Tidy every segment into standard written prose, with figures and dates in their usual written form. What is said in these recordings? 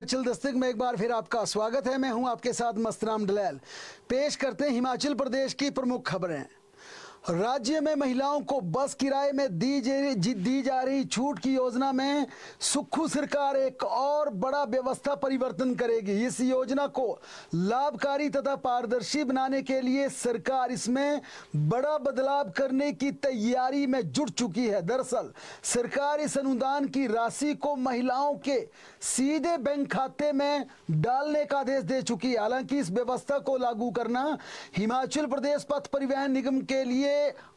हिमाचल दस्तक में एक बार फिर आपका स्वागत है। मैं हूं आपके साथ मस्तराम डलैल। पेश करते हैं हिमाचल प्रदेश की प्रमुख खबरें। राज्य में महिलाओं को बस किराए में दी जा रही छूट की योजना में सुक्खू सरकार एक और बड़ा व्यवस्था परिवर्तन करेगी। इस योजना को लाभकारी तथा पारदर्शी बनाने के लिए सरकार इसमें बड़ा बदलाव करने की तैयारी में जुट चुकी है। दरअसल सरकार इस अनुदान की राशि को महिलाओं के सीधे बैंक खाते में डालने का आदेश दे चुकी है। हालांकि इस व्यवस्था को लागू करना हिमाचल प्रदेश पथ परिवहन निगम के लिए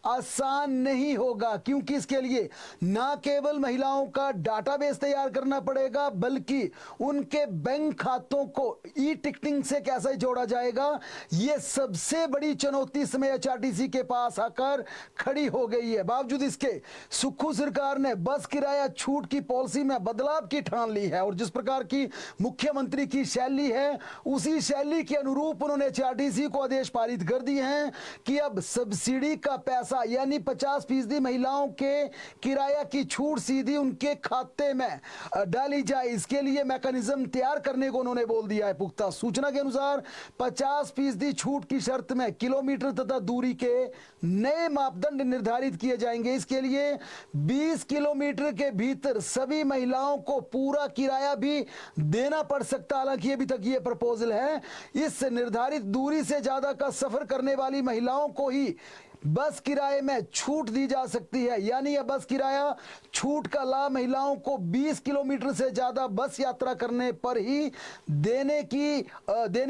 आसान नहीं होगा, क्योंकि इसके लिए न केवल महिलाओं का डाटाबेस तैयार करना पड़ेगा, बल्कि उनके बैंक खातों को ई टिकटिंग से कैसे जोड़ा जाएगा, यह सबसे बड़ी चुनौती समय एचआरटीसी के पास आकर खड़ी हो गई है। बावजूद इसके सुक्खू सरकार ने बस किराया छूट की पॉलिसी में बदलाव की ठान ली है और जिस प्रकार की मुख्यमंत्री की शैली है, उसी शैली के अनुरूप उन्होंने एचआरटीसी को आदेश पारित कर दिए हैं कि अब सब्सिडी का पैसा यानी 50% महिलाओं के किराया की छूट सीधी उनके खाते में डाली जाए। इसके लिए मैकेनिज्म तैयार करने को उन्होंने बोल दिया है। पुख्ता सूचना के अनुसार 50% छूट की शर्त में किलोमीटर तथा दूरी के नए मापदंड निर्धारित किए जाएंगे। इसके लिए 20 किलोमीटर के भीतर सभी महिलाओं को पूरा किराया भी देना पड़ सकता। हालांकि अभी तक ये प्रपोजल है। इस निर्धारित दूरी से ज्यादा का सफर करने वाली महिलाओं को ही बस किराए में छूट दी जा सकती है। यानी यह बस किराया छूट का लाभ महिलाओं को 20 किलोमीटर से ज्यादा बस यात्रा करने पर ही देने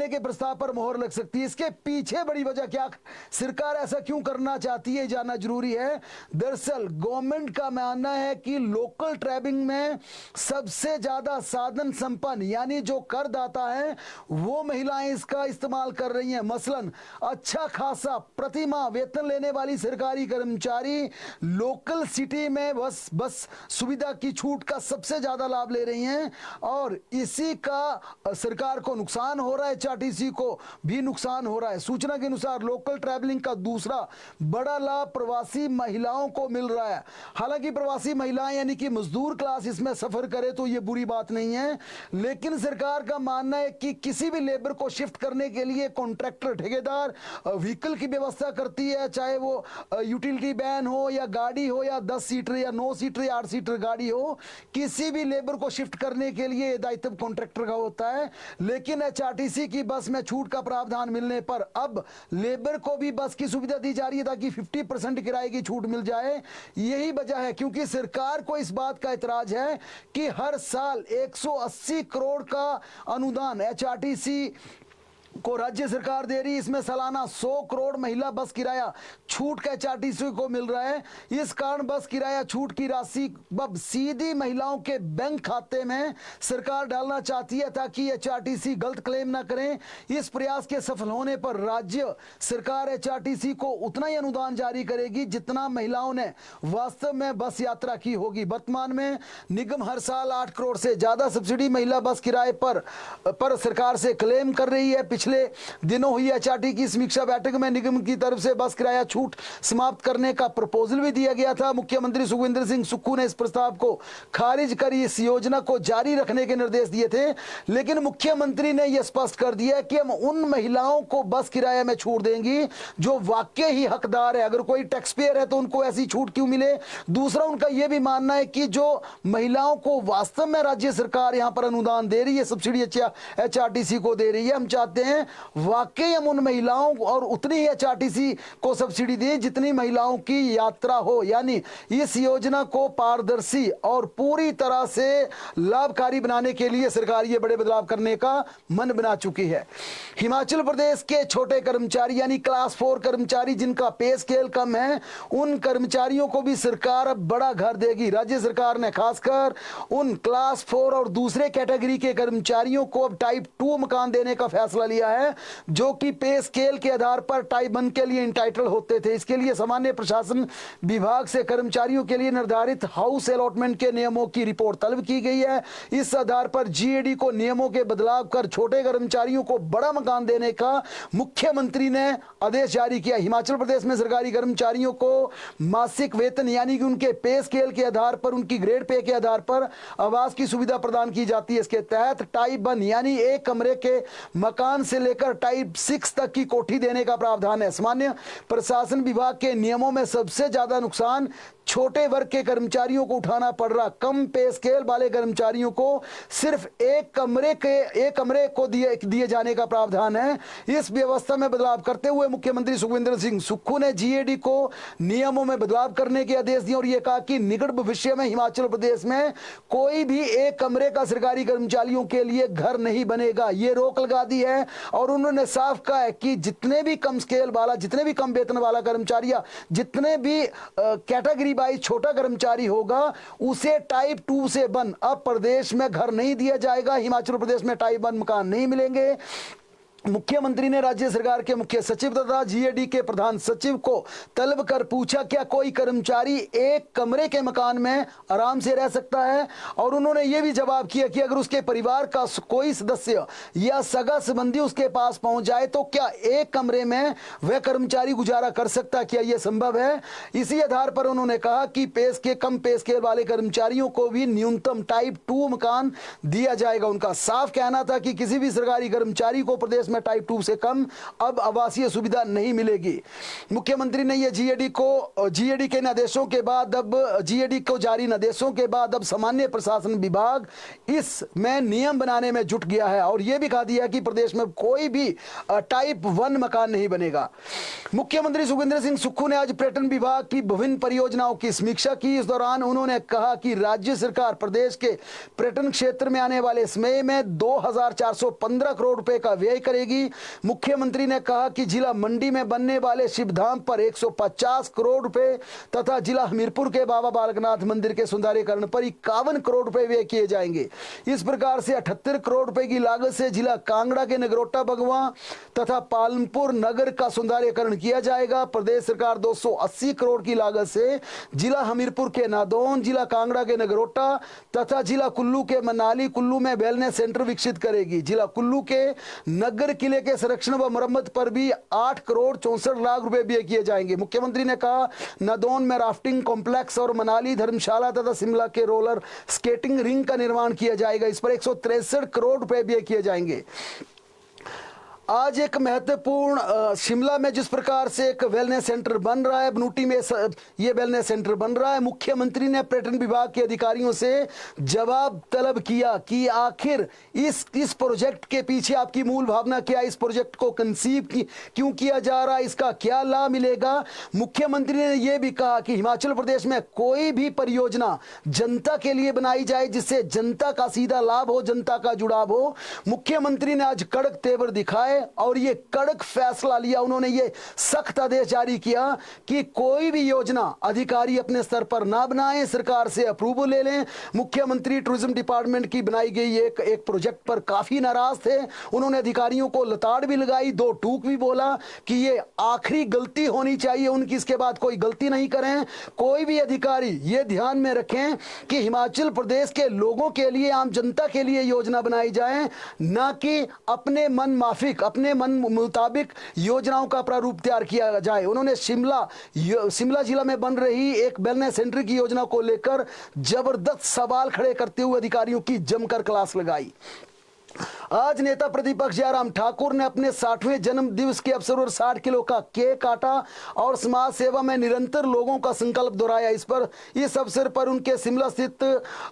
के प्रस्ताव पर मोहर लग सकती है। इसके पीछे बड़ी वजह क्या, सरकार ऐसा क्यों करना चाहती है, जानना जरूरी है। दरअसल गवर्नमेंट का मानना है कि लोकल ट्रैवलिंग में सबसे ज्यादा साधन संपन्न यानी जो करदाता है वो महिलाएं इसका इस्तेमाल कर रही हैं। मसलन अच्छा खासा प्रतिमाह वेतन लेने वाली सरकारी कर्मचारी लोकल सिटी में बस सुविधा की छूट का सबसे ज्यादा लाभ ले रही हैं और इसी का सरकार को नुकसान हो रहा है, एचआरटीसी को भी नुकसान हो रहा है। सूचना के अनुसार लोकल ट्रैवलिंग का दूसरा बड़ा लाभ प्रवासी महिलाओं को मिल रहा है। हालांकि प्रवासी महिलाएं यानी कि मजदूर क्लास इसमें सफर करे तो यह बुरी बात नहीं है, लेकिन सरकार का मानना है कि किसी भी लेबर को शिफ्ट करने के लिए कॉन्ट्रैक्टर ठेकेदार व्हीकल की व्यवस्था करती है, चाहे वो यूटिलिटी वैन हो या गाड़ी हो या 10 सीटर या 9 सीटर या 8 सीटर गाड़ी हो, किसी भी लेबर को शिफ्ट करने के लिए दायित्व कॉन्ट्रैक्टर का होता है। लेकिन एचआरटीसी की बस में छूट का प्रावधान मिलने पर अब लेबर को भी बस की सुविधा दी जा रही है ताकि 50% किराए की छूट मिल जाए। यही वजह है क्योंकि सरकार को इस बात का इतराज है कि हर साल 180 करोड़ का अनुदान एचआरटीसी को राज्य सरकार दे रही है। इसमें सालाना 100 करोड़ महिला बस किराया छूट का एचआरटीसी को मिल रहा है। इस कारण बस किराया छूट की राशि अब सीधी महिलाओं के बैंक खाते में सरकार डालना चाहती है ताकि एचआरटीसी गलत क्लेम ना करें। इस प्रयास के सफल होने पर राज्य सरकार एचआरटीसी को उतना ही अनुदान जारी करेगी जितना महिलाओं ने वास्तव में बस यात्रा की होगी। वर्तमान में निगम हर साल 8 करोड़ से ज्यादा सब्सिडी महिला बस किराए पर सरकार से क्लेम कर रही है। पिछले दिनों हुई एचआरटी की समीक्षा बैठक में निगम की तरफ से बस किराया छूट समाप्त करने का प्रपोजल भी दिया गया था। मुख्यमंत्री सुखविंदर सिंह सुक्खू ने इस प्रस्ताव को खारिज कर इस योजना को जारी रखने के निर्देश दिए थे, लेकिन मुख्यमंत्री ने यह स्पष्ट कर दिया कि हम उन महिलाओं को बस किराए में छूट देंगी जो वाकई ही हकदार है। अगर कोई टैक्स पेयर है तो उनको ऐसी छूट क्यों मिले। दूसरा, उनका यह भी मानना है कि जो महिलाओं को वास्तव में राज्य सरकार यहां पर अनुदान दे रही है, सब्सिडी एचआरटीसी को दे रही है, हम चाहते हैं वाकई हम उन महिलाओं और उतनी ही एचआरटीसी को सब्सिडी दें जितनी महिलाओं की यात्रा हो। यानी इस योजना को पारदर्शी और पूरी तरह से लाभकारी बनाने के लिए सरकार ये बड़े बदलाव करने का मन बना चुकी है। हिमाचल प्रदेश के छोटे कर्मचारी यानी क्लास 4 कर्मचारी जिनका पे स्केल कम है, उन कर्मचारियों को भी सरकार अब बड़ा घर देगी। राज्य सरकार ने खासकर उन क्लास 4 और दूसरे कैटेगरी के कर्मचारियों को अब टाइप 2 मकान देने का फैसला लिया किया है, जो कि पे स्केल के आधार पर टाइप 1 के लिए इंटाइटल होते थे। इसके लिए सामान्य प्रशासन विभाग से कर्मचारियों के लिए निर्धारित हाउस अलॉटमेंट के नियमों की रिपोर्ट तलब की गई है। इस आधार पर जीएडी को नियमों के बदलाव कर छोटे कर्मचारियों को बड़ा मकान देने का मुख्यमंत्री ने आदेश जारी किया। हिमाचल प्रदेश में सरकारी कर्मचारियों को मासिक वेतन यानी कि उनके पे स्केल के आधार पर, उनकी ग्रेड पे के आधार पर आवास की सुविधा प्रदान की जाती है। इसके तहत टाइप 1 यानी एक कमरे के मकान से लेकर टाइप 6 तक की कोठी देने का प्रावधान है। सामान्य प्रशासन विभाग के नियमों में सबसे ज्यादा नुकसान छोटे वर्ग के कर्मचारियों को उठाना पड़ रहा। कम पे स्केल वाले कर्मचारियों को सिर्फ एक कमरे को दिए जाने का प्रावधान है। इस व्यवस्था में बदलाव करते हुए मुख्यमंत्री सुखविंदर सिंह सुक्खू ने जीएडी को नियमों में बदलाव करने के आदेश दिए और यह कहा कि निकट भविष्य में हिमाचल प्रदेश में कोई भी एक कमरे का सरकारी कर्मचारियों के लिए घर नहीं बनेगा। ये रोक लगा दी है और उन्होंने साफ कहा है कि जितने भी कम स्केल वाला, जितने भी कम वेतन वाला कर्मचारी, जितने भी कैटेगरी बाई छोटा कर्मचारी होगा, उसे टाइप 2 से 1 अब प्रदेश में घर नहीं दिया जाएगा। हिमाचल प्रदेश में टाइप 1 मकान नहीं मिलेंगे। मुख्यमंत्री ने राज्य सरकार के मुख्य सचिव तथा जीएडी के प्रधान सचिव को तलब कर पूछा, क्या कोई कर्मचारी एक कमरे के मकान में आराम से रह सकता है? और उन्होंने यह भी जवाब किया कि अगर उसके परिवार का कोई सदस्य या सगा संबंधी उसके पास पहुंच जाए तो क्या एक कमरे में वह कर्मचारी गुजारा कर सकता, क्या यह संभव है? इसी आधार पर उन्होंने कहा कि कम पे स्केल वाले कर्मचारियों को भी न्यूनतम टाइप 2 मकान दिया जाएगा। उनका साफ कहना था कि किसी भी सरकारी कर्मचारी को प्रदेश में टाइप 2 से कम अब आवासीय सुविधा नहीं मिलेगी। मुख्यमंत्री ने यह जीएडी के निर्देशों के बाद, अब जीएडी को जारी निर्देशों के बाद अब सामान्य प्रशासन विभाग इसमें नियम बनाने में जुट गया है और यह भी कहा दिया कि प्रदेश में कोई भी टाइप 1 मकान नहीं बनेगा। मुख्यमंत्री सुखविंदर सिंह सुक्खू ने आज पर्यटन विभाग की विभिन्न परियोजनाओं की समीक्षा की। इस दौरान उन्होंने कहा कि राज्य सरकार प्रदेश के पर्यटन क्षेत्र में आने वाले समय में 2415 करोड़ रुपए का व्यय करेगी। मुख्यमंत्री ने कहा कि जिला मंडी में बनने वाले शिवधाम पर 150 करोड़ रुपए तथा जिला हमीरपुर के बाबा बालकनाथ मंदिर के सुंदरीकरण पर 51 करोड़ रुपए व्यय किए जाएंगे। इस प्रकार से 78 करोड़ रुपए की लागत से जिला कांगड़ा के नगरोटा बगवा तथा पालमपुर नगर का सुंदरीकरण किया जाएगा। प्रदेश सरकार 280 करोड़ की लागत से जिला हमीरपुर के नादौन, जिला कांगड़ा के नगरोटा तथा जिला कुल्लू के मनाली कुल्लू में वेलनेस सेंटर विकसित करेगी। जिला कुल्लू के नगर किले के संरक्षण व मरम्मत पर भी 8 करोड़ 64 लाख रुपए व्यय किए जाएंगे। मुख्यमंत्री ने कहा नादौन में राफ्टिंग कॉम्प्लेक्स और मनाली धर्मशाला तथा शिमला के रोलर स्केटिंग रिंग का निर्माण किया जाएगा। इस पर 163 करोड़ रुपए व्यय किए जाएंगे। आज एक महत्वपूर्ण शिमला में जिस प्रकार से एक वेलनेस सेंटर बन रहा है, बनूटी में ये वेलनेस सेंटर बन रहा है, मुख्यमंत्री ने पर्यटन विभाग के अधिकारियों से जवाब तलब किया कि आखिर इस प्रोजेक्ट के पीछे आपकी मूल भावना क्या है, इस प्रोजेक्ट को कंसीव क्यों किया जा रहा है, इसका क्या लाभ मिलेगा। मुख्यमंत्री ने यह भी कहा कि हिमाचल प्रदेश में कोई भी परियोजना जनता के लिए बनाई जाए जिससे जनता का सीधा लाभ हो, जनता का जुड़ाव हो। मुख्यमंत्री ने आज कड़क तेवर दिखाए और ये कड़क फैसला लिया। उन्होंने ये सख्त आदेश जारी किया कि कोई भी योजना अधिकारी अपने स्तर पर ना बनाएं, सरकार से अप्रूवल ले लें। मुख्यमंत्री टूरिज्म डिपार्टमेंट की बनाई गई एक प्रोजेक्ट पर काफी नाराज थे। उन्होंने अधिकारियों को लताड़ भी लगाई, 2 टूक भी बोला कि ये आखिरी गलती होनी चाहिए उनकी, इसके बाद कोई गलती नहीं करें। कोई भी अधिकारी ये ध्यान में रखें कि हिमाचल प्रदेश के लोगों के लिए, आम जनता के लिए योजना बनाई जाए, ना कि अपने मन माफिक, अपने मन मुताबिक योजनाओं का प्रारूप तैयार किया जाए। उन्होंने शिमला जिला में बन रही एक वेलनेस सेंटर की योजना को लेकर जबरदस्त सवाल खड़े करते हुए अधिकारियों की जमकर क्लास लगाई। आज नेता प्रतिपक्ष जयराम ठाकुर ने अपने 60वें जन्म दिवस के अवसर पर 60 किलो का केक काटा और समाज सेवा में निरंतर लोगों का संकल्प दोहराया। इस अवसर पर उनके शिमला स्थित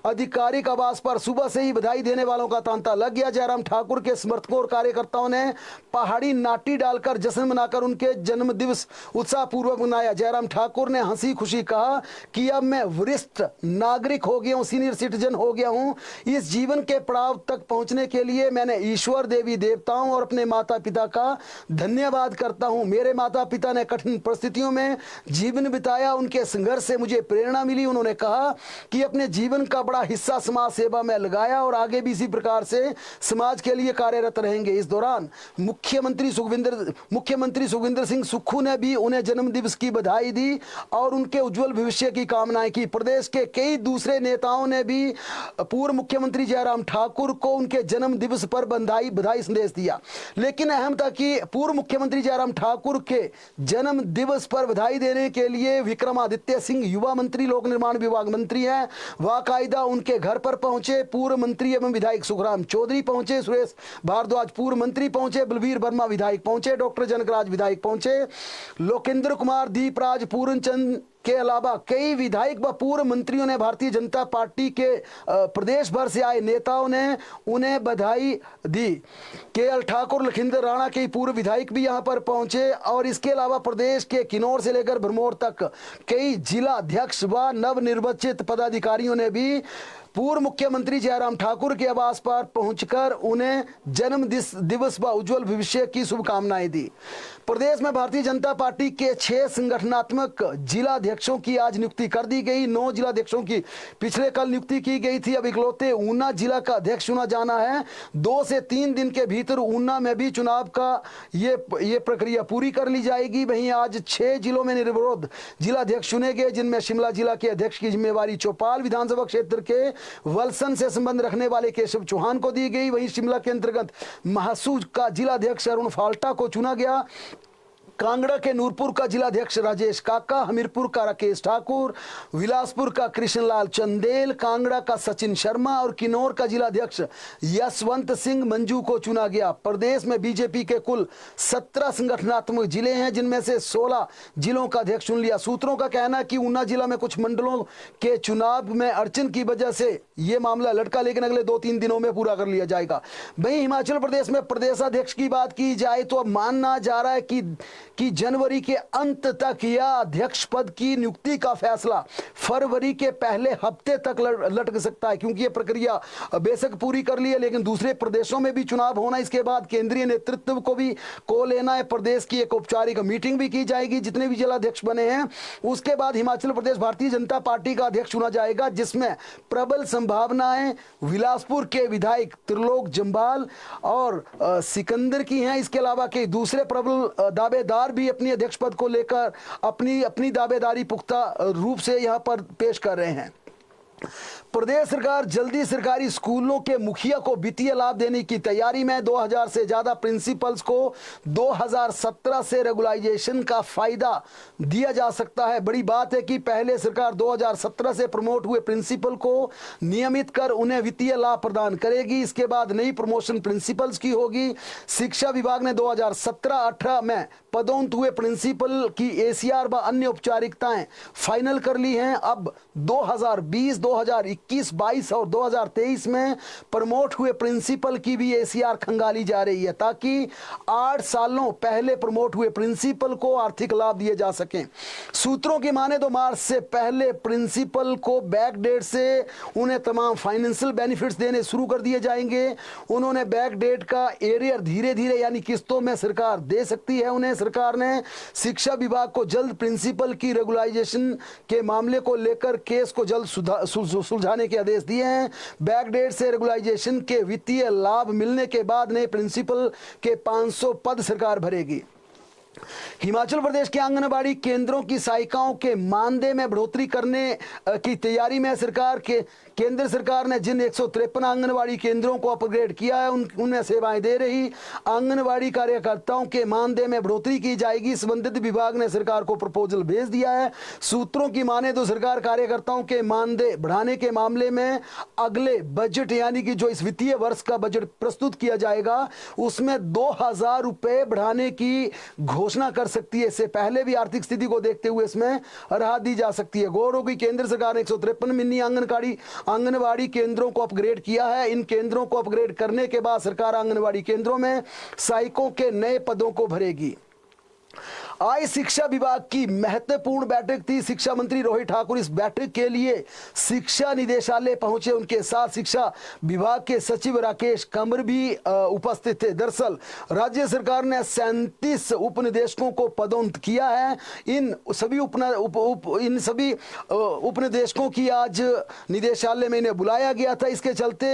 आधिकारिक आवास पर सुबह से ही बधाई देने वालों का तांता लग गया। जयराम ठाकुर के समर्थकों और कार्यकर्ताओं ने पहाड़ी नाटी डालकर जश्न मनाकर उनके जन्म दिवस उत्साहपूर्वक मनाया। जयराम ठाकुर ने हंसी खुशी कहा कि अब मैं वरिष्ठ नागरिक हो गया हूं, सीनियर सिटीजन हो गया हूं। इस जीवन के पड़ाव तक पहुंचने के लिए मैंने मैं ईश्वर, देवी देवताओं और अपने माता पिता का धन्यवाद करता हूं। मेरे माता पिता ने कठिन परिस्थितियों में जीवन बिताया, उनके संघर्ष से मुझे प्रेरणा मिली। उन्होंने कहा कि अपने जीवन का बड़ा हिस्सा समाज सेवा में लगाया और आगे भी इसी प्रकार से समाज के लिए कार्यरत रहेंगे। इस दौरान मुख्यमंत्री सुखविंदर सिंह सुक्खू ने भी उन्हें जन्म दिवस की बधाई दी और उनके उज्जवल भविष्य की कामनाएं की। प्रदेश के कई दूसरे नेताओं ने भी पूर्व मुख्यमंत्री जयराम ठाकुर को उनके जन्म दिवस पर बधाई संदेश दिया। लेकिन अहम था कि पूर्व मुख्यमंत्री जयराम ठाकुर के जन्म दिवस पर बधाई देने के लिए विक्रमादित्य सिंह युवा मंत्री, लोक निर्माण विभाग मंत्री हैं, बाकायदा उनके घर पर पहुंचे। पूर्व मंत्री एवं विधायक सुखराम चौधरी पहुंचे, सुरेश भारद्वाज पूर्व मंत्री पहुंचे, बलवीर वर्मा विधायक पहुंचे, डॉक्टर जनकराज विधायक पहुंचे, लोकेंद्र कुमार, दीपराज, पूर्णचंद के अलावा कई विधायक व पूर्व मंत्रियों ने, भारतीय जनता पार्टी के प्रदेश भर से आए नेताओं ने उन्हें बधाई दी। केएल ठाकुर, लखिंदर राणा के पूर्व विधायक भी यहां पर पहुंचे और इसके अलावा प्रदेश के किन्नौर से लेकर भरमौर तक कई जिला अध्यक्ष व नवनिर्वाचित पदाधिकारियों ने भी पूर्व मुख्यमंत्री जयराम ठाकुर के आवास पर पहुंचकर उन्हें जन्म दिवस व उज्जवल भविष्य की शुभकामनाएं दी। प्रदेश में भारतीय जनता पार्टी के 6 संगठनात्मक जिला अध्यक्षों की आज नियुक्ति कर दी गई। 9 जिला अध्यक्षों की पिछले कल नियुक्ति की गई थी। अब इकलौते ऊना जिला का अध्यक्ष चुना जाना है। 2 से 3 दिन के भीतर ऊना में भी चुनाव का ये प्रक्रिया पूरी कर ली जाएगी। वहीं आज 6 जिलों में निर्विरोध जिला अध्यक्ष चुने गए, जिनमें शिमला जिला के अध्यक्ष की जिम्मेवारी चौपाल विधानसभा क्षेत्र के वलसन से संबंध रखने वाले केशव चौहान को दी गई। वहीं शिमला के अंतर्गत महासूज का जिला अध्यक्ष अरुण फाल्टा को चुना गया। कांगड़ा के नूरपुर का जिलाध्यक्ष राजेश काका, हमीरपुर का राकेश ठाकुर, विलासपुर का कृष्णलाल चंदेल, कांगड़ा का सचिन शर्मा और किन्नौर का जिलाध्यक्ष यशवंत सिंह मंजू को चुना गया। प्रदेश में बीजेपी के कुल 17 संगठनात्मक जिले हैं, जिनमें से 16 जिलों का अध्यक्ष चुन लिया। सूत्रों का कहना है कि ऊना जिला में कुछ मंडलों के चुनाव में अड़चन की वजह से यह मामला लटका, लेकिन अगले 2-3 दिनों में पूरा कर लिया जाएगा। वहीं हिमाचल प्रदेश में प्रदेशाध्यक्ष की बात की जाए तो अब मानना जा रहा है कि जनवरी के अंत तक या अध्यक्ष पद की नियुक्ति का फैसला फरवरी के पहले हफ्ते तक लटक सकता है, क्योंकि यह प्रक्रिया बेशक पूरी कर ली है, लेकिन दूसरे प्रदेशों में भी चुनाव होना, इसके बाद केंद्रीय नेतृत्व को भी को लेना है। प्रदेश की एक औपचारिक मीटिंग भी की जाएगी, जितने भी जिलाध्यक्ष बने हैं। उसके बाद हिमाचल प्रदेश भारतीय जनता पार्टी का अध्यक्ष चुना जाएगा, जिसमें प्रबल संभावनाएं विलासपुर के विधायक त्रिलोक जम्वाल और सिकंदर की हैं। इसके अलावा कई दूसरे प्रबल दावेदार भी अपनी अध्यक्ष पद को लेकर अपनी दावेदारी पुख्ता रूप से यहां पर पेश कर रहे हैं। प्रदेश सरकार जल्दी सरकारी स्कूलों के मुखिया को वित्तीय लाभ देने की तैयारी में। 2000 से ज्यादा प्रिंसिपल्स को 2017 से रेगुलाइजेशन का फायदा दिया जा सकता है। बड़ी बात है कि पहले सरकार 2017 से प्रमोट हुए प्रिंसिपल को नियमित कर उन्हें वित्तीय लाभ प्रदान करेगी। इसके बाद नई प्रमोशन प्रिंसिपल्स की होगी। शिक्षा विभाग ने 2017-18 में पदोन्नत हुए प्रिंसिपल की एसीआर व अन्य औपचारिकताएं फाइनल कर ली हैं। अब 2020, 2021, 22 और 2023 में प्रमोट हुए प्रिंसिपल की भी एसीआर खंगाली जा रही है, ताकि 8 सालों पहले प्रमोट हुए प्रिंसिपल को आर्थिक लाभ दिए जा सकें। सूत्रों की माने तो मार्च से पहले प्रिंसिपल को बैक डेट से उन्हें तमाम फाइनेंशियल बेनिफिट्स देने शुरू कर दिए जाएंगे। उन्होंने बैक डेट का एरियर धीरे धीरे यानी किस्तों में सरकार दे सकती है उन्हें। सरकार ने शिक्षा विभाग को जल्द प्रिंसिपल की रेगुलाइजेशन के मामले को लेकर केस को जल्द सुलझाने के आदेश दिए हैं। बैक डेट से रेगुलाइजेशन के वित्तीय लाभ मिलने के बाद नए प्रिंसिपल के 500 पद सरकार भरेगी। हिमाचल प्रदेश के आंगनबाड़ी केंद्रों की सहायिकाओं के मानदेय में बढ़ोतरी करने की तैयारी में केंद्र सरकार ने जिन 153 आंगनबाड़ी केंद्रों को अपग्रेड किया है उनमें सेवाएं दे रही आंगनबाड़ी कार्यकर्ताओं के मानदेय में बढ़ोतरी की जाएगी। संबंधित विभाग ने सरकार को प्रपोजल भेज दिया है। सूत्रों की माने तो सरकार कार्यकर्ताओं के मानदेय बढ़ाने के मामले में अगले बजट यानी कि जो इस वित्तीय वर्ष का बजट प्रस्तुत किया जाएगा उसमें 2000 रुपए बढ़ाने की घोषणा कर सकती है। इससे पहले भी आर्थिक स्थिति को देखते हुए इसमें राहत दी जा सकती है। गौर हो कि केंद्र सरकार ने 153 मिनी आंगनबाड़ी केंद्रों को अपग्रेड किया है। इन केंद्रों को अपग्रेड करने के बाद सरकार आंगनबाड़ी केंद्रों में सहायकों के नए पदों को भरेगी। आज शिक्षा विभाग की महत्वपूर्ण बैठक थी। शिक्षा मंत्री रोहित ठाकुर इस बैठक के लिए शिक्षा निदेशालय पहुंचे। उनके साथ शिक्षा विभाग के सचिव राकेश कंवर भी उपस्थित थे। दरअसल राज्य सरकार ने 37 उपनिदेशकों को पदोन्नत किया है। इन सभी उपनिदेशकों की आज निदेशालय में इन्हें बुलाया गया था। इसके चलते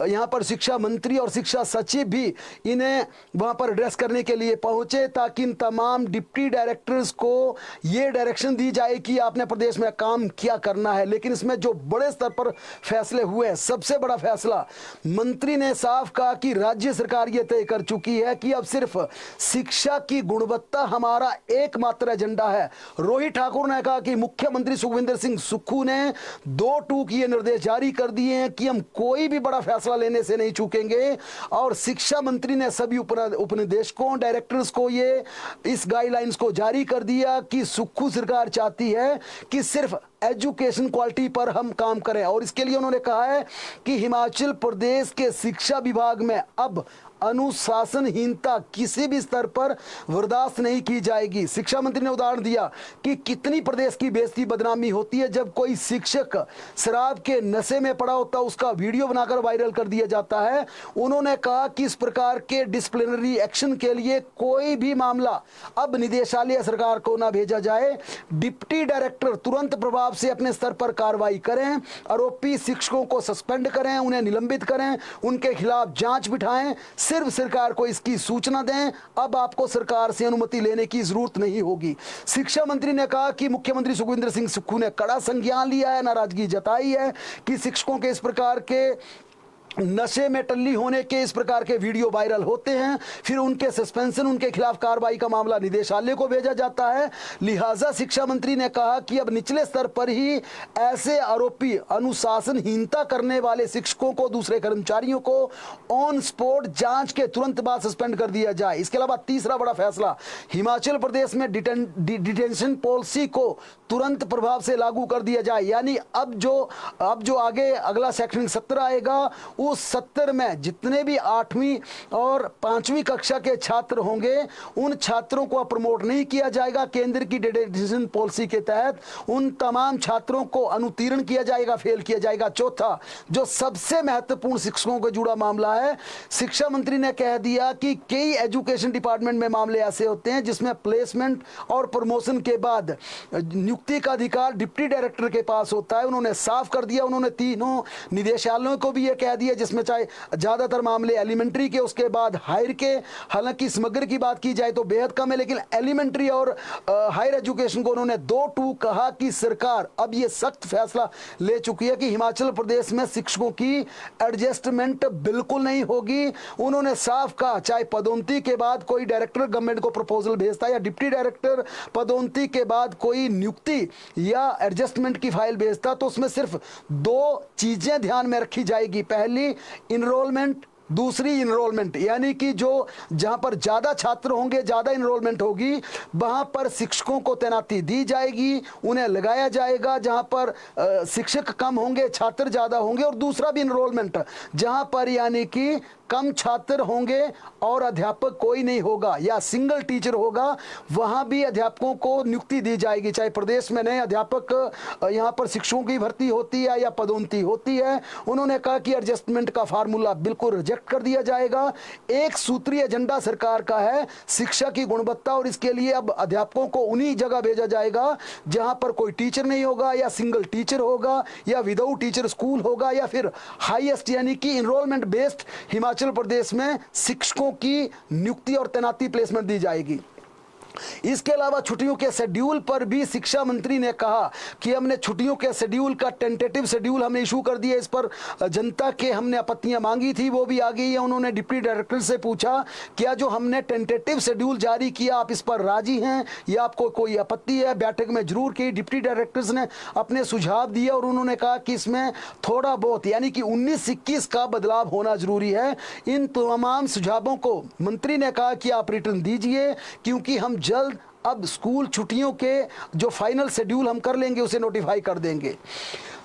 यहाँ पर शिक्षा मंत्री और शिक्षा सचिव भी इन्हें वहां पर एड्रेस करने के लिए पहुंचे, ताकि इन तमाम डिप्टी डायरेक्टर्स को ये डायरेक्शन दी जाए कि आपने प्रदेश में काम क्या करना है। लेकिन इसमें जो बड़े स्तर पर फैसले हुए, सबसे बड़ा फैसला मंत्री ने साफ कहा कि राज्य सरकार ये तय कर चुकी है कि अब सिर्फ शिक्षा की गुणवत्ता हमारा एकमात्र एजेंडा है। रोहित ठाकुर ने कहा कि मुख्यमंत्री सुखविंदर सिंह सुक्खू ने 2 टूक ये निर्देश जारी कर दिए हैं कि हम कोई भी बड़ा फैसला लेने से नहीं चूकेंगे। और शिक्षा मंत्री ने सभी उपनिदेशकों, डायरेक्टर्स को ये इस गाइडलाइंस को जारी कर दिया कि सुक्खू सरकार चाहती है कि सिर्फ एजुकेशन क्वालिटी पर हम काम करें। और इसके लिए उन्होंने कहा है कि हिमाचल प्रदेश के शिक्षा विभाग में अब अनुशासनहीनता किसी भी स्तर पर बर्दाश्त नहीं की जाएगी। शिक्षा मंत्री ने उदाहरण दिया कि कितनी प्रदेश की बेइज्जती बदनामी होती है जब कोई शिक्षक शराब के नशे में पड़ा होता है, उसका वीडियो बनाकर वायरल कर दिया जाता है। उन्होंने कहा कि इस प्रकार के डिसिप्लिनरी एक्शन के लिए कोई भी मामला अब निदेशालय सरकार को ना भेजा जाए। डिप्टी डायरेक्टर तुरंत प्रभाव से अपने स्तर पर कार्रवाई करें, आरोपी शिक्षकों को सस्पेंड करें, उन्हें निलंबित करें, उनके खिलाफ जांच बिठाएं, सिर्फ सरकार को इसकी सूचना दें। अब आपको सरकार से अनुमति लेने की जरूरत नहीं होगी। शिक्षा मंत्री ने कहा कि मुख्यमंत्री सुखविंदर सिंह सुक्खू ने कड़ा संज्ञान लिया है, नाराजगी जताई है कि शिक्षकों के इस प्रकार के नशे में टल्ली होने के इस प्रकार के वीडियो वायरल होते हैं, फिर उनके सस्पेंशन, उनके खिलाफ कार्रवाई का मामला निदेशालय को भेजा जाता है। लिहाजा शिक्षा मंत्री ने कहा कि अब निचले स्तर पर ही ऐसे आरोपी, अनुशासनहीनता करने वाले शिक्षकों को, दूसरे कर्मचारियों को ऑन स्पॉट जांच के तुरंत बाद सस्पेंड कर दिया जाए। इसके अलावा तीसरा बड़ा फैसला, हिमाचल प्रदेश में डिटेंशन पॉलिसी को तुरंत प्रभाव से लागू कर दिया जाए। यानी अब जो आगे अगला शैक्षणिक सत्र आएगा, उस सत्र में जितने भी 8वीं और 5वीं कक्षा के छात्र होंगे, उन छात्रों को प्रमोट नहीं किया जाएगा। केंद्र की डिटेंशन पॉलिसी के तहत उन तमाम छात्रों को अनुत्तीर्ण किया जाएगा, फेल किया जाएगा। चौथा, जो सबसे महत्वपूर्ण शिक्षकों को जुड़ा मामला है, शिक्षा मंत्री ने कह दिया कि कई एजुकेशन डिपार्टमेंट में मामले ऐसे होते हैं जिसमें प्लेसमेंट और प्रमोशन के बाद नियुक्ति का अधिकार डिप्टी डायरेक्टर के पास होता है। उन्होंने साफ कर दिया। उन्होंने तीनों निदेशालयों को भी यह कह दिया, जिसमें चाहे ज्यादातर मामले एलिमेंट्री के, उसके बाद हायर के, हालांकि समग्र की बात की जाए तो बेहद कम है, लेकिन एलिमेंट्री और हायर एजुकेशन को उन्होंने 2 टूक कहा कि सरकार अब यह सख्त फैसला ले चुकी है कि हिमाचल प्रदेश में शिक्षकों की एडजस्टमेंट बिल्कुल नहीं होगी। उन्होंने साफ कहा, चाहे पदोन्नति के बाद कोई डायरेक्टर गवर्नमेंट को प्रपोजल भेजता है या डिप्टी डायरेक्टर पदोन्नति के बाद कोई नियुक्ति या एडजस्टमेंट की फाइल भेजता, तो उसमें सिर्फ 2 चीजें ध्यान में रखी जाएगी। पहली इनरोलमेंट, दूसरी इनरोलमेंट, यानी कि जो जहां पर ज्यादा छात्र होंगे, ज्यादा इनरोलमेंट होगी, वहां पर शिक्षकों को तैनाती दी जाएगी, उन्हें लगाया जाएगा। जहां पर शिक्षक कम होंगे, छात्र ज्यादा होंगे। और दूसरा भी इनरोलमेंट, जहां पर यानी कि कम छात्र होंगे और अध्यापक कोई नहीं होगा या सिंगल टीचर होगा, वहां भी अध्यापकों को नियुक्ति दी जाएगी। चाहे प्रदेश में नए अध्यापक यहां पर शिक्षकों की भर्ती होती है या पदोन्नति होती है, उन्होंने कहा कि एडजस्टमेंट का फार्मूला बिल्कुल रिजेक्ट कर दिया जाएगा। एक सूत्रीय एजेंडा सरकार का है शिक्षा की गुणवत्ता, और इसके लिए अब अध्यापकों को उन्हीं जगह भेजा जाएगा जहां पर कोई टीचर नहीं होगा, या सिंगल टीचर होगा, या विदाउट टीचर स्कूल होगा, या फिर हाईएस्ट यानी कि इनरोलमेंट बेस्ड हिमाचल प्रदेश में शिक्षकों की नियुक्ति और तैनाती प्लेसमेंट दी जाएगी। इसके अलावा छुट्टियों के शेड्यूल पर भी शिक्षा मंत्री ने कहा कि हमने छुट्टियों के शेड्यूल का टेंटेटिव शेड्यूल हमने इशू कर दिया। इस पर जनता के हमने आपत्तियां मांगी थी, वो भी आ गई है। उन्होंने डिप्टी डायरेक्टर से पूछा, क्या जो हमने टेंटेटिव शेड्यूल जारी किया, आप इस पर राजी हैं या आपको कोई आपत्ति है? बैठक में जरूर की। डिप्टी डायरेक्टर्स ने अपने सुझाव दिए और उन्होंने कहा कि इसमें थोड़ा बहुत यानी कि 19-21 का बदलाव होना जरूरी है। इन तमाम सुझावों को मंत्री ने कहा कि आप रिटर्न दीजिए, क्योंकि हम जल्द अब स्कूल छुट्टियों के जो फाइनल शेड्यूल हम कर लेंगे उसे नोटिफाई कर देंगे।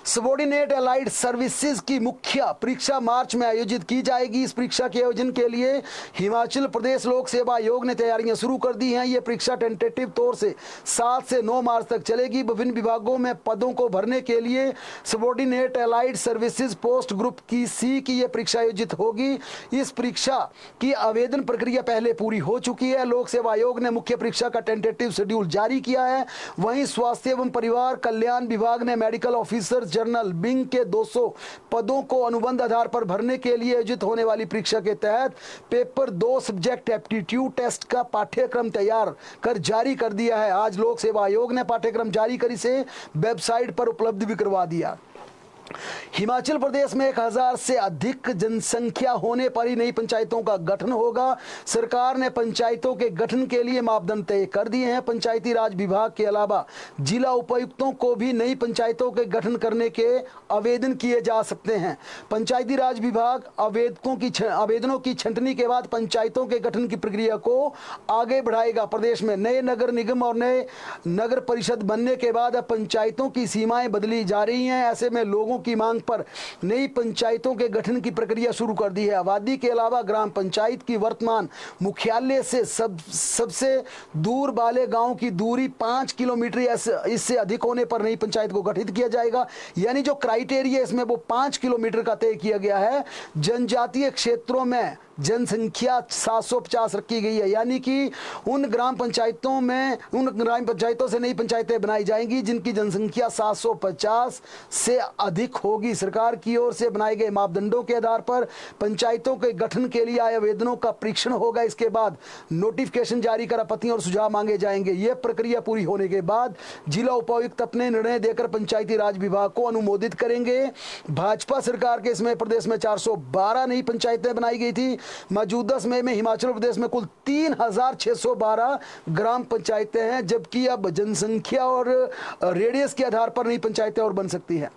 सबॉर्डिनेट अलाइड सर्विसेज की मुख्य परीक्षा मार्च में आयोजित की जाएगी। इस परीक्षा के आयोजन के लिए हिमाचल प्रदेश लोक सेवा आयोग ने तैयारियां शुरू कर दी हैं। ये परीक्षा टेंटेटिव तौर से 7 से 9 मार्च तक चलेगी। विभिन्न विभागों में पदों को भरने के लिए subordinate allied services post group की सी की ये परीक्षा आयोजित होगी। इस परीक्षा की आवेदन प्रक्रिया पहले पूरी हो चुकी है। लोक सेवा आयोग ने मुख्य परीक्षा का टेंटेटिव शेड्यूल जारी किया है। वहीं स्वास्थ्य एवं परिवार कल्याण विभाग ने मेडिकल ऑफिसर जनरल विंग के 200 पदों को अनुबंध आधार पर भरने के लिए आयोजित होने वाली परीक्षा के तहत पेपर 2 सब्जेक्ट एप्टीट्यूड टेस्ट का पाठ्यक्रम तैयार कर जारी कर दिया है। आज लोक सेवा आयोग ने पाठ्यक्रम जारी कर इसे वेबसाइट पर उपलब्ध भी करवा दिया। हिमाचल प्रदेश में 1000 से अधिक जनसंख्या होने पर ही नई पंचायतों का गठन होगा। सरकार ने पंचायतों के गठन के लिए मापदंड तय कर दिए हैं। पंचायती राज विभाग के अलावा जिला उपायुक्तों को भी नई पंचायतों के गठन करने के आवेदन किए जा सकते हैं। पंचायती राज विभाग आवेदनों की छंटनी के बाद पंचायतों के गठन की प्रक्रिया को आगे बढ़ाएगा। प्रदेश में नए नगर निगम और नए नगर परिषद बनने के बाद अब पंचायतों की सीमाएं बदली जा रही हैं। ऐसे में लोगों की मांग पर नई पंचायतों के गठन की प्रक्रिया शुरू कर दी है। आबादी के अलावा ग्राम पंचायत की वर्तमान मुख्यालय से सबसे दूर वाले गांव की दूरी 5 किलोमीटर या इससे अधिक होने पर नई पंचायत को गठित किया जाएगा। यानी जो क्राइटेरिया इसमें वो 5 किलोमीटर का तय किया गया है। जनजातीय क्षेत्रों में जनसंख्या 750 रखी गई है। यानी कि उन ग्राम पंचायतों से नई पंचायतें बनाई जाएंगी जिनकी जनसंख्या 750 से अधिक होगी। सरकार की ओर से बनाए गए मापदंडों के आधार पर पंचायतों के गठन के लिए आए आवेदनों का परीक्षण होगा। इसके बाद नोटिफिकेशन जारी कर आपत्तियां और सुझाव मांगे जाएंगे। यह प्रक्रिया पूरी होने के बाद जिला उपायुक्त अपने निर्णय देकर पंचायती राज विभाग को अनुमोदित करेंगे। भाजपा सरकार के समय प्रदेश में 412 नई पंचायतें बनाई गई थी। मौजूदा समय में हिमाचल प्रदेश में कुल 3612 ग्राम पंचायतें हैं, जबकि अब जनसंख्या और रेडियस के आधार पर नई पंचायतें और बन सकती हैं।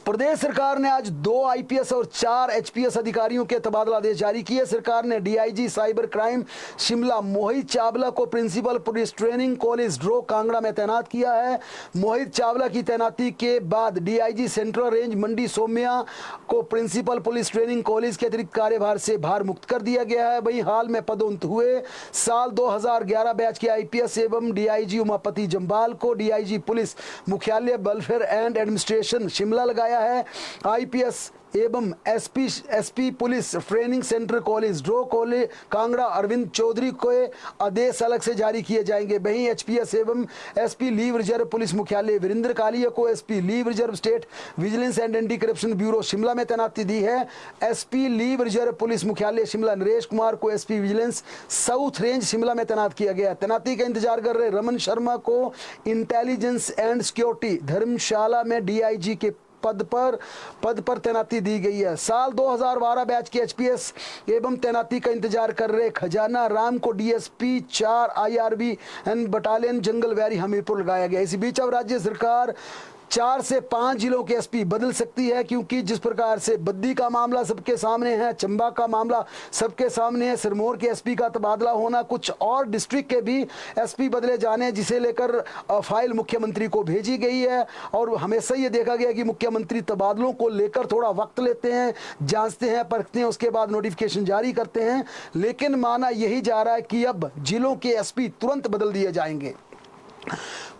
प्रदेश सरकार ने आज 2 आईपीएस और 4 एचपीएस अधिकारियों के तबादला आदेश जारी किए। सरकार ने DIG cyber crime Shimla Mohit Chawla को principal police training college Daroh Kangra में तैनात किया है। मोहित चावला की तैनाती के बाद डीआईजी सेंट्रल रेंज मंडी सोम्या को प्रिंसिपल पुलिस ट्रेनिंग कॉलेज के अतिरिक्त कार्यभार से भार मुक्त कर दिया गया है। वहीं हाल में पदोन्नत हुए साल 2011 बैच के आईपीएस एवं डीआईजी उमापति जम्बाल को डीआईजी पुलिस मुख्यालय वेलफेयर एंड एडमिनिस्ट्रेशन शिमला लगाया है। आईपीएस एवं SP police training centre college Daroh college Kangra Arvind Chaudhary को आदेश अलग से जारी किए जाएंगे। वहीं एचपीएस एवं एसपी लीव रिजर्व पुलिस मुख्यालय वीरेंद्र कालिया को SP leave reserve state vigilance and anti corruption bureau Shimla में तैनाती दी है। एसपी लीव रिजर्व पुलिस मुख्यालय शिमला नरेश कुमार को SP vigilance south range Shimla में तैनात किया गया। तैनाती का इंतजार कर रहे रमन शर्मा को इंटेलिजेंस एंड सिक्योरिटी धर्मशाला में डीआईजी के पद पर तैनाती दी गई है। साल 2012 बैच के एचपीएस एवं तैनाती का इंतजार कर रहे खजाना राम को DSP 4 IRB and battalion Jangal Berry Hamirpur लगाया गया। इसी बीच अब राज्य सरकार 4 से 5 जिलों के एसपी बदल सकती है, क्योंकि जिस प्रकार से बद्दी का मामला सबके सामने है, चंबा का मामला सबके सामने है, सिरमौर के एसपी का तबादला होना, कुछ और डिस्ट्रिक्ट के भी एसपी बदले जाने, जिसे लेकर फाइल मुख्यमंत्री को भेजी गई है। और हमेशा ये देखा गया कि मुख्यमंत्री तबादलों को लेकर थोड़ा वक्त लेते हैं, जांचते हैं, परखते हैं, उसके बाद नोटिफिकेशन जारी करते हैं। लेकिन माना यही जा रहा है कि अब जिलों के एसपी तुरंत बदल दिए जाएंगे।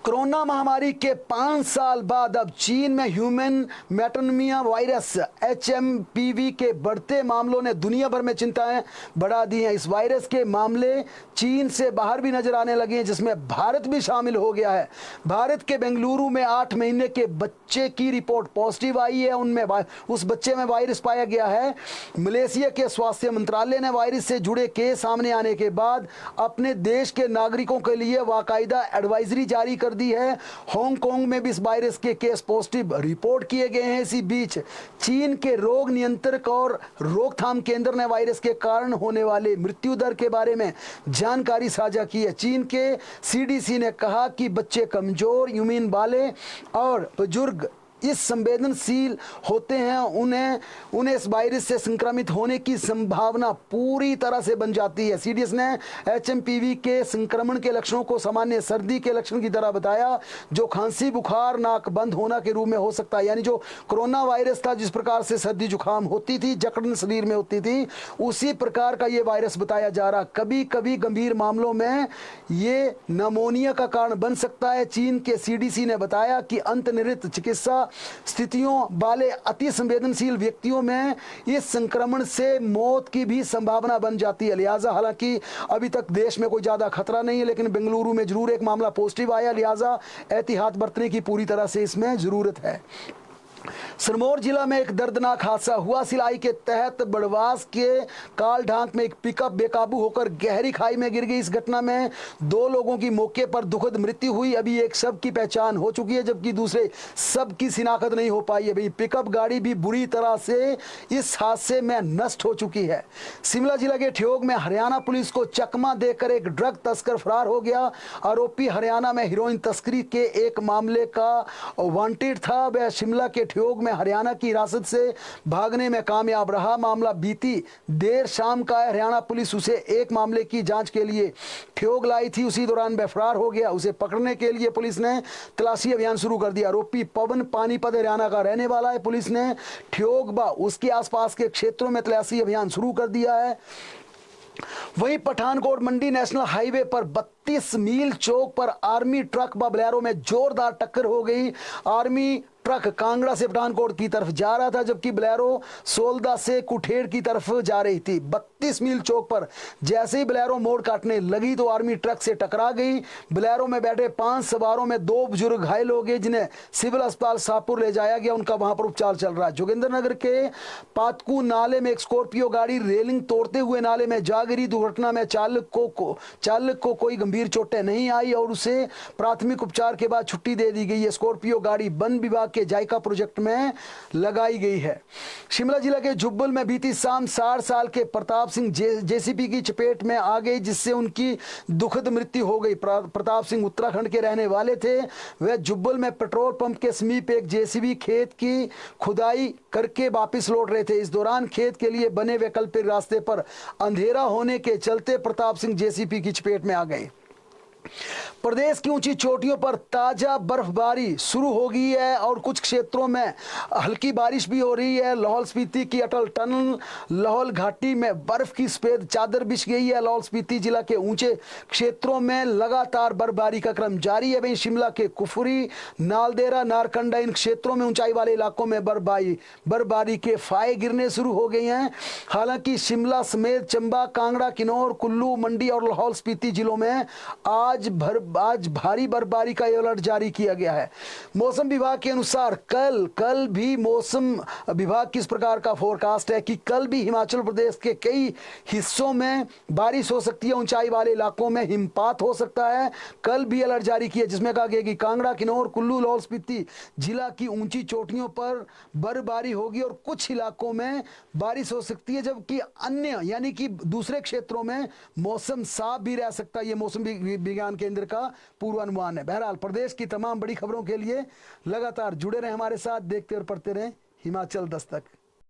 कोरोना महामारी के 5 साल बाद अब चीन में ह्यूमन मेटानिमिया वायरस HMPV के बढ़ते मामलों ने दुनिया भर में चिंताएं बढ़ा दी हैं। इस वायरस के मामले चीन से बाहर भी नजर आने लगे हैं, जिसमें भारत भी शामिल हो गया है। भारत के बेंगलुरु में 8 महीने के बच्चे की रिपोर्ट पॉजिटिव आई है। उनमें उस बच्चे में वायरस पाया गया है। मलेशिया के स्वास्थ्य मंत्रालय ने वायरस से जुड़े केस सामने आने के बाद अपने देश के नागरिकों के लिए बाकायदा एडवाइजरी जारी कर दी है। हांगकांग में भी इस वायरस के केस पॉजिटिव रिपोर्ट किए गए हैं। इसी बीच चीन के रोग नियंत्रक और रोकथाम केंद्र ने वायरस के कारण होने वाले मृत्यु दर के बारे में जानकारी साझा की है। चीन के CDC ने कहा कि बच्चे, कमजोर इम्यून वाले और बुजुर्ग इस संवेदनशील होते हैं उन्हें इस वायरस से संक्रमित होने की संभावना पूरी तरह से बन जाती है। सीडीएस ने एचएमपीवी के संक्रमण के लक्षणों को सामान्य सर्दी के लक्षण की तरह बताया, जो खांसी, बुखार, नाक बंद होना के रूप में हो सकता है। यानी जो कोरोना वायरस था, जिस प्रकार से सर्दी जुकाम होती थी, जकड़न शरीर में होती थी, उसी प्रकार का ये वायरस बताया जा रहा। कभी कभी गंभीर मामलों में ये निमोनिया का कारण बन सकता है। चीन के सीडीसी ने बताया कि अंतर्निहित चिकित्सा स्थितियों वाले अति संवेदनशील व्यक्तियों में इस संक्रमण से मौत की भी संभावना बन जाती है। लिहाजा हालांकि अभी तक देश में कोई ज्यादा खतरा नहीं है, लेकिन बेंगलुरु में जरूर एक मामला पॉजिटिव आया, लिहाजा एहतियात बरतने की पूरी तरह से इसमें जरूरत है। सिरमौर जिला में एक दर्दनाक हादसा हुआ। सिलाई के तहत बड़वास के कालढांक में एक पिकअप बेकाबू होकर गहरी खाई में गिर गई। इस घटना में 2 लोगों की मौके पर दुखद मृत्यु हुई। अभी एक शव की पहचान हो चुकी है, जबकि दूसरे शव की शिनाख्त नहीं हो पाई है। अभी पिकअप गाड़ी भी बुरी तरह से इस हादसे में नष्ट हो चुकी है। शिमला जिला के ठियोग में हरियाणा पुलिस को चकमा देकर एक ड्रग तस्कर फरार हो गया। आरोपी हरियाणा में हेरोइन तस्करी के एक मामले का वांटेड था। वह शिमला के ठियोग में हरियाणा की हिरासत से भागने में कामयाब रहा। मामला बीती देर शाम का है। हरियाणा पुलिस उसे एक मामले की जांच के लिए ठियोग लाई थी, उसी दौरान वह फरार हो गया। उसे पकड़ने के लिए पुलिस ने तलाशी अभियान शुरू कर दिया। आरोपी पवन पानीपत हरियाणा का रहने वाला है। पुलिस ने ठियोग व उसके आसपास के क्षेत्रों में तलाशी अभियान शुरू कर दिया है। वहीं पठानकोट मंडी नेशनल हाईवे पर 32 मील चौक पर आर्मी ट्रक व बोलेरो में जोरदार टक्कर हो गई। आर्मी ट्रक कांगड़ा से पठानकोट की तरफ जा रहा था, जबकि बोलेरो सोलदा से कुठेड़ की तरफ जा रही थी। 32 मील चौक पर जैसे ही बोलेरो मोड़ काटने लगी तो आर्मी ट्रक से टकरा गई। बोलेरो में बैठे 5 सवारों में 2 बुजुर्ग घायल हो गए, जिन्हें सिविल अस्पताल शाहपुर ले जाया गया। उनका वहां पर उपचार चल रहा है। जोगिंद्रनगर के पातकू नाले में एक स्कॉर्पियो गाड़ी रेलिंग तोड़ते हुए नाले में जा गिरी। दुर्घटना में चालक को कोई गंभीर चोटें नहीं आई और उसे प्राथमिक उपचार के बाद छुट्टी दे दी गई है। स्कॉर्पियो गाड़ी वन विभाग के जायका प्रोजेक्ट में लगाई गई है। शिमला जिला के जुब्बल में बीती शाम 60 साल के प्रताप सिंह जेसीबी की चपेट में आ गई, जिससे उनकी दुखद मृत्यु हो गई। प्रताप सिंह उत्तराखंड के रहने वाले थे। वह जुब्बल में पेट्रोल पंप के समीप एक जेसीबी खेत की खुदाई करके वापस लौट रहे थे। इस दौरान खेत के लिए बने वैकल्पिक रास्ते पर अंधेरा होने के चलते प्रताप सिंह जेसीबी की चपेट में आ गए। प्रदेश की ऊंची चोटियों पर ताजा बर्फबारी शुरू हो गई है और कुछ क्षेत्रों में हल्की बारिश भी हो रही है। लाहौल स्पीति की अटल टनल लाहौल घाटी में बर्फ की सफेद चादर बिछ गई है। लाहौल स्पीति जिला के ऊंचे क्षेत्रों में लगातार बर्फबारी का क्रम जारी है। वहीं शिमला के कुफरी, नालदेहरा, नारकंडा, इन क्षेत्रों में ऊंचाई वाले इलाकों में बर्फबारी के फाये गिरने शुरू हो गए हैं। हालांकि शिमला समेत चंबा, कांगड़ा, किन्नौर, कुल्लू, मंडी और लाहौल स्पीति जिलों में आज भारी बर्फबारी का अलर्ट जारी किया गया है। मौसम विभाग के अनुसार कल भी मौसम विभाग की इस प्रकार का फोरकास्ट है कि कल भी हिमाचल प्रदेश के कई हिस्सों में बारिश हो सकती है। ऊंचाई वाले इलाकों में हिमपात हो सकता है। कल भी अलर्ट जारी किया, जिसमें कहा गया कि कांगड़ा, किन्नौर, कुल्लू, लाहौल स्पीति जिला की ऊंची चोटियों पर बर्फबारी होगी और कुछ इलाकों में बारिश हो सकती है, जबकि अन्य यानी कि दूसरे क्षेत्रों में मौसम साफ भी रह सकता है। ये मौसम विज्ञान केंद्र का पूर्वानुमान है। बहरहाल प्रदेश की तमाम बड़ी खबरों के लिए लगातार जुड़े रहें हमारे साथ, देखते और पढ़ते रहें हिमाचल दस्तक।